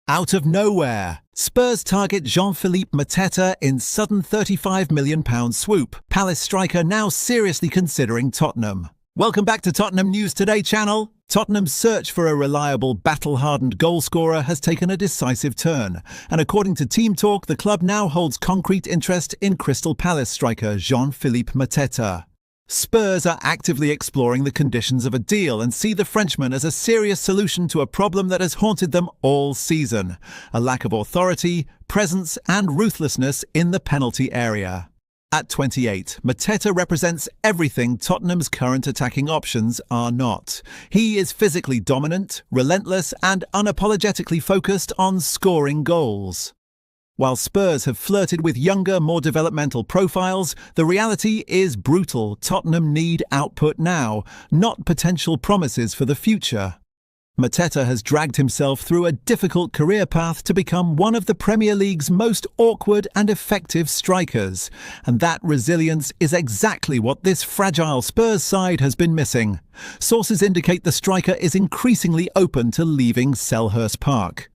Out of nowhere, Spurs target Jean-Philippe Mateta in sudden £35 million swoop. Palace striker now seriously considering Tottenham. Welcome back to Tottenham News Today channel. Tottenham's search for a reliable, battle-hardened goalscorer has taken a decisive turn, and according to TEAMtalk, the club now holds concrete interest in Crystal Palace striker Jean-Philippe Mateta. Spurs are actively exploring the conditions of a deal and see the Frenchman as a serious solution to a problem that has haunted them all season: a lack of authority, presence and ruthlessness in the penalty area. At 28, Mateta represents everything Tottenham's current attacking options are not. He is physically dominant, relentless and unapologetically focused on scoring goals. While Spurs have flirted with younger, more developmental profiles, the reality is brutal. Tottenham need output now, not potential promises for the future. Mateta has dragged himself through a difficult career path to become one of the Premier League's most awkward and effective strikers, and that resilience is exactly what this fragile Spurs side has been missing. Sources indicate the striker is increasingly open to leaving Selhurst Park.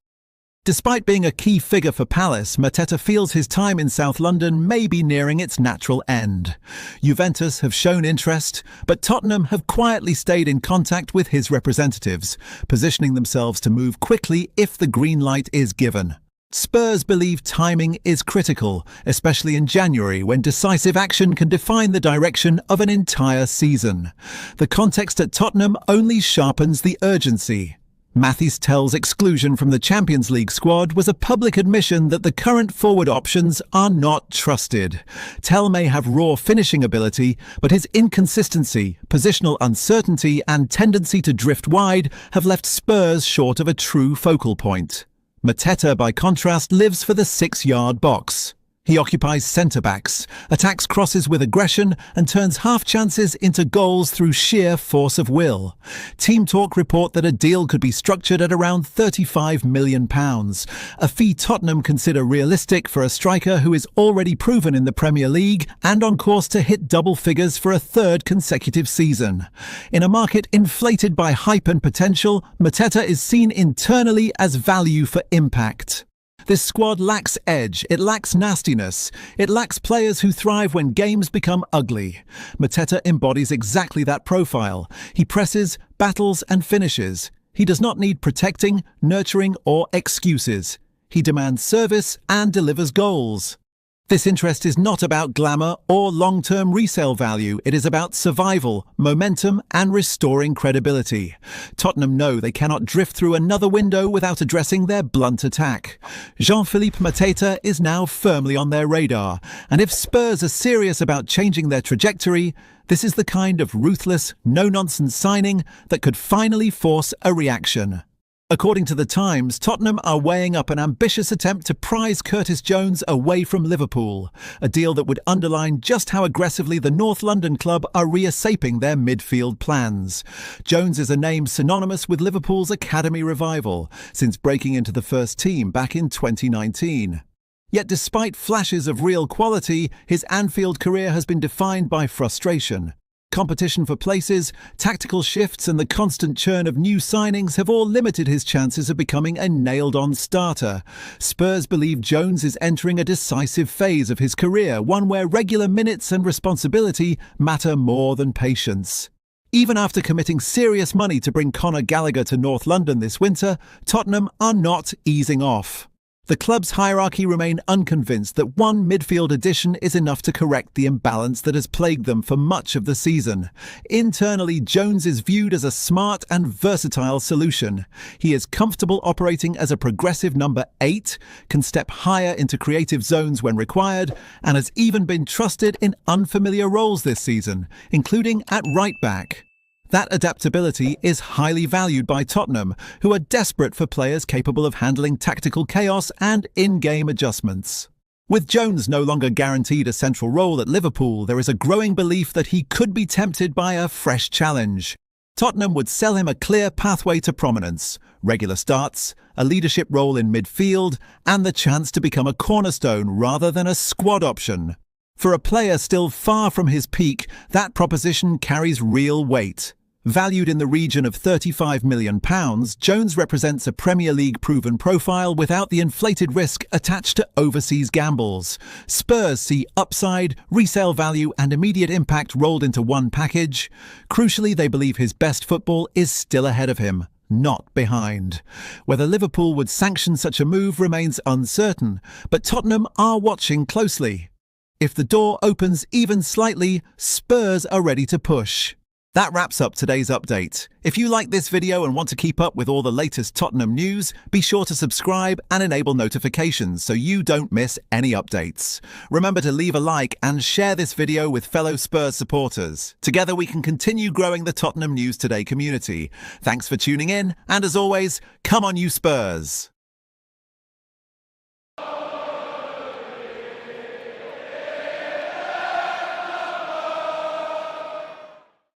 Despite being a key figure for Palace, Mateta feels his time in South London may be nearing its natural end. Juventus have shown interest, but Tottenham have quietly stayed in contact with his representatives, positioning themselves to move quickly if the green light is given. Spurs believe timing is critical, especially in January when decisive action can define the direction of an entire season. The context at Tottenham only sharpens the urgency. Matthijs Tel's exclusion from the Champions League squad was a public admission that the current forward options are not trusted. Tel may have raw finishing ability, but his inconsistency, positional uncertainty and tendency to drift wide have left Spurs short of a true focal point. Mateta, by contrast, lives for the 6-yard box. He occupies centre-backs, attacks crosses with aggression and turns half-chances into goals through sheer force of will. TEAMtalk report that a deal could be structured at around £35 million, a fee Tottenham consider realistic for a striker who is already proven in the Premier League and on course to hit double figures for a third consecutive season. In a market inflated by hype and potential, Mateta is seen internally as value for impact. This squad lacks edge, it lacks nastiness, it lacks players who thrive when games become ugly. Mateta embodies exactly that profile. He presses, battles and finishes. He does not need protecting, nurturing or excuses. He demands service and delivers goals. This interest is not about glamour or long-term resale value. It is about survival, momentum and restoring credibility. Tottenham know they cannot drift through another window without addressing their blunt attack. Jean-Philippe Mateta is now firmly on their radar, and if Spurs are serious about changing their trajectory, this is the kind of ruthless, no-nonsense signing that could finally force a reaction. According to The Times, Tottenham are weighing up an ambitious attempt to prize Curtis Jones away from Liverpool, a deal that would underline just how aggressively the North London club are reassaping their midfield plans. Jones is a name synonymous with Liverpool's academy revival, since breaking into the first team back in 2019. Yet despite flashes of real quality, his Anfield career has been defined by frustration. Competition for places, tactical shifts and the constant churn of new signings have all limited his chances of becoming a nailed-on starter. Spurs believe Jones is entering a decisive phase of his career, one where regular minutes and responsibility matter more than patience. Even after committing serious money to bring Conor Gallagher to North London this winter, Tottenham are not easing off. The club's hierarchy remain unconvinced that one midfield addition is enough to correct the imbalance that has plagued them for much of the season. Internally, Jones is viewed as a smart and versatile solution. He is comfortable operating as a progressive number 8, can step higher into creative zones when required, and has even been trusted in unfamiliar roles this season, including at right-back. That adaptability is highly valued by Tottenham, who are desperate for players capable of handling tactical chaos and in-game adjustments. With Jones no longer guaranteed a central role at Liverpool, there is a growing belief that he could be tempted by a fresh challenge. Tottenham would sell him a clear pathway to prominence, regular starts, a leadership role in midfield, and the chance to become a cornerstone rather than a squad option. For a player still far from his peak, that proposition carries real weight. Valued in the region of £35 million, Jones represents a Premier League proven profile without the inflated risk attached to overseas gambles. Spurs see upside, resale value and immediate impact rolled into one package. Crucially, they believe his best football is still ahead of him, not behind. Whether Liverpool would sanction such a move remains uncertain, but Tottenham are watching closely. If the door opens even slightly, Spurs are ready to push. That wraps up today's update. If you like this video and want to keep up with all the latest Tottenham news, be sure to subscribe and enable notifications so you don't miss any updates. Remember to leave a like and share this video with fellow Spurs supporters. Together we can continue growing the Tottenham News Today community. Thanks for tuning in, and as always, come on you Spurs!